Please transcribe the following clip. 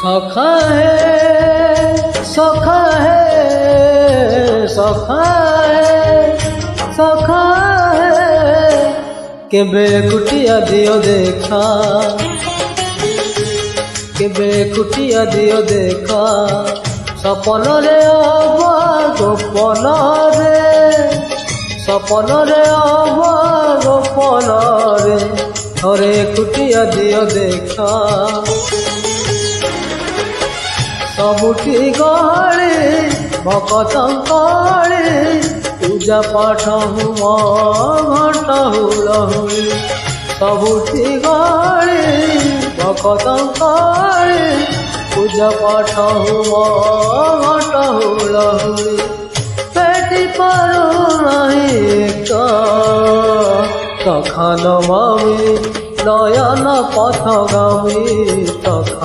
सखा है सखा है सखा है सखा है केबे कुटिया दियो देखा केबे कुटिया दियो देखा सपन रे आवा गोपन रे सपन रे आवा गोपन रे थरे कुटिया दियो देखा सबुठी गहଳି भक्तंकळी पूजा पाठ हुआ घंटा हुलहुली सबुठी गहଳି भक्तंकळी पूजा पाठ हुआ घंटा हुलहुली पेटी पारू नहीं सखा नमामि नयन पथगामी सखा